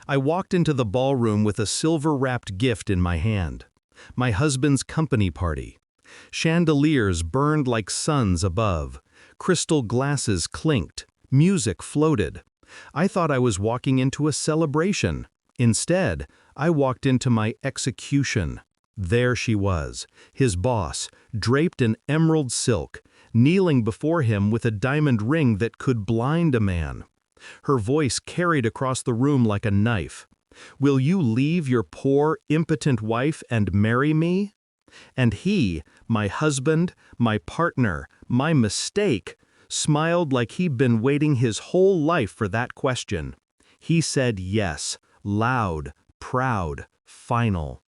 I walked into the ballroom with a silver-wrapped gift in my hand. My husband's company party. Chandeliers burned like suns above. Crystal glasses clinked. Music floated. I thought I was walking into a celebration. Instead, I walked into my execution. There she was, his boss, draped in emerald silk, kneeling before him with a diamond ring that could blind a man. Her voice carried across the room like a knife. "Will you leave your poor, impotent wife and marry me?" And he, my husband, my partner, my mistake, smiled like he'd been waiting his whole life for that question. He said yes, loud, proud, final.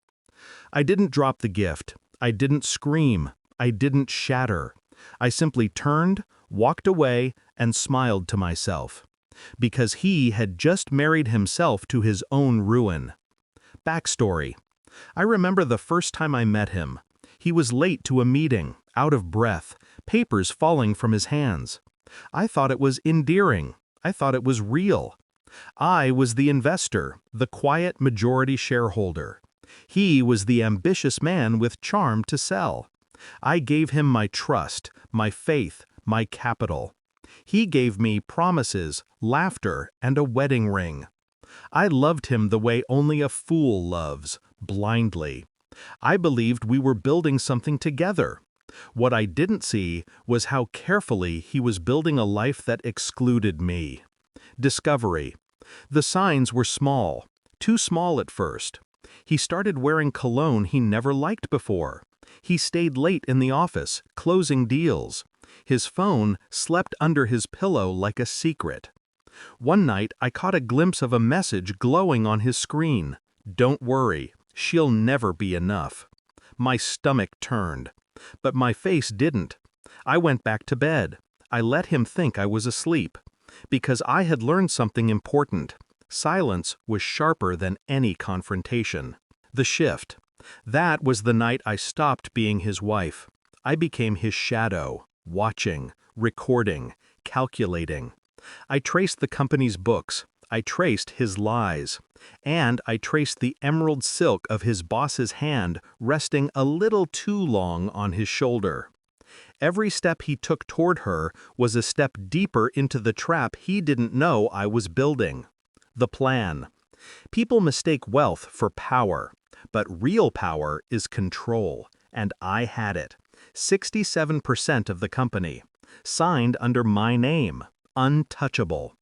I didn't drop the gift. I didn't scream. I didn't shatter. I simply turned, walked away, and smiled to myself. Because he had just married himself to his own ruin. Backstory. I remember the first time I met him. He was late to a meeting, out of breath, papers falling from his hands. I thought it was endearing. I thought it was real. I was the investor, the quiet majority shareholder. He was the ambitious man with charm to sell. I gave him my trust, my faith, my capital. He gave me promises, laughter, and a wedding ring. I loved him the way only a fool loves, blindly. I believed we were building something together. What I didn't see was how carefully he was building a life that excluded me. Discovery. The signs were small, too small at first. He started wearing cologne he never liked before. He stayed late in the office, closing deals. His phone slept under his pillow like a secret. One night, I caught a glimpse of a message glowing on his screen. "Don't worry, she'll never be enough." My stomach turned. But my face didn't. I went back to bed. I let him think I was asleep. Because I had learned something important. Silence was sharper than any confrontation. The shift. That was the night I stopped being his wife. I became his shadow, watching, recording, calculating. I traced the company's books. I traced his lies. And I traced the emerald silk of his boss's hand resting a little too long on his shoulder. Every step he took toward her was a step deeper into the trap he didn't know I was building. The plan. People mistake wealth for power, but real power is control, and I had it. 67% of the company, signed under my name, untouchable.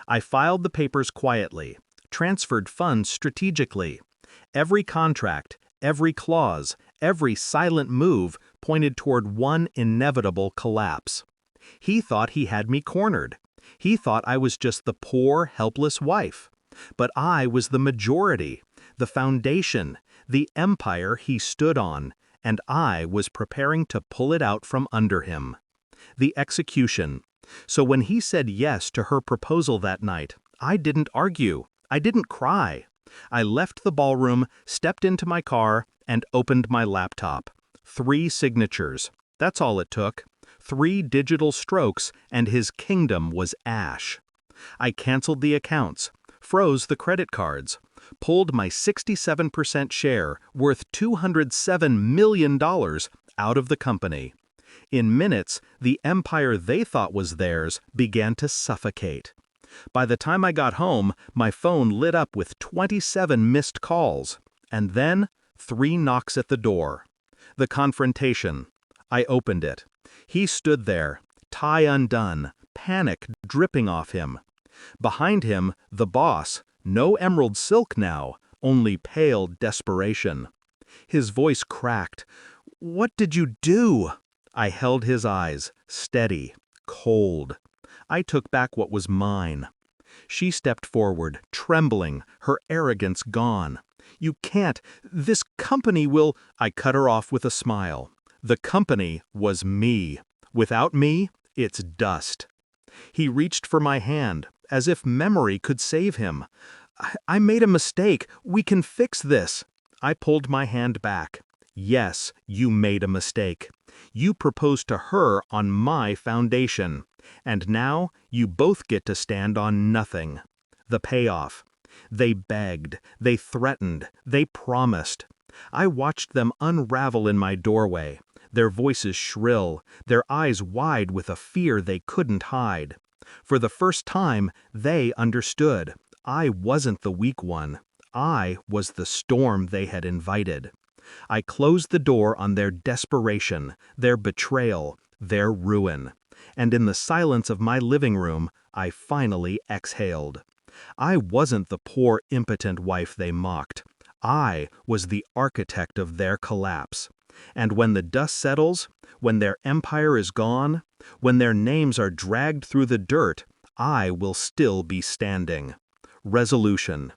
I filed the papers quietly, transferred funds strategically. Every contract, every clause, every silent move pointed toward one inevitable collapse. He thought he had me cornered. He thought I was just the poor, helpless wife. But I was the majority, the foundation, the empire he stood on, and I was preparing to pull it out from under him. The execution. So when he said yes to her proposal that night, I didn't argue. I didn't cry. I left the ballroom, stepped into my car, and opened my laptop. 3 signatures. That's all it took. 3 digital strokes, and his kingdom was ash. I canceled the accounts, froze the credit cards, pulled my 67% share, worth $207 million, out of the company. In minutes, the empire they thought was theirs began to suffocate. By the time I got home, my phone lit up with 27 missed calls, and then 3 knocks at the door. The confrontation. I opened it. He stood there, tie undone, panic dripping off him. Behind him, the boss, no emerald silk now, only pale desperation. His voice cracked. "What did you do?" I held his eyes, steady, cold. I took back what was mine. She stepped forward, trembling, her arrogance gone. "You can't. This company will—" I cut her off with a smile. The company was me. Without me, it's dust. He reached for my hand, as if memory could save him. I made a mistake. We can fix this." I pulled my hand back. "Yes, you made a mistake. You proposed to her on my foundation. And now you both get to stand on nothing." The payoff. They begged, they threatened, they promised. I watched them unravel in my doorway, their voices shrill, their eyes wide with a fear they couldn't hide. For the first time, they understood. I wasn't the weak one. I was the storm they had invited. I closed the door on their desperation, their betrayal, their ruin. And in the silence of my living room, I finally exhaled. I wasn't the poor, impotent wife they mocked. I was the architect of their collapse. And when the dust settles, when their empire is gone, when their names are dragged through the dirt, I will still be standing. Resolution.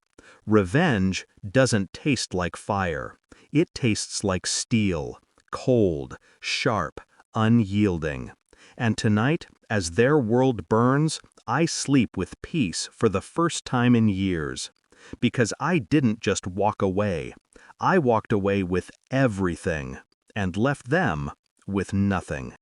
Revenge doesn't taste like fire. It tastes like steel, cold, sharp, unyielding. And tonight, as their world burns, I sleep with peace for the first time in years. Because I didn't just walk away. I walked away with everything, and left them with nothing.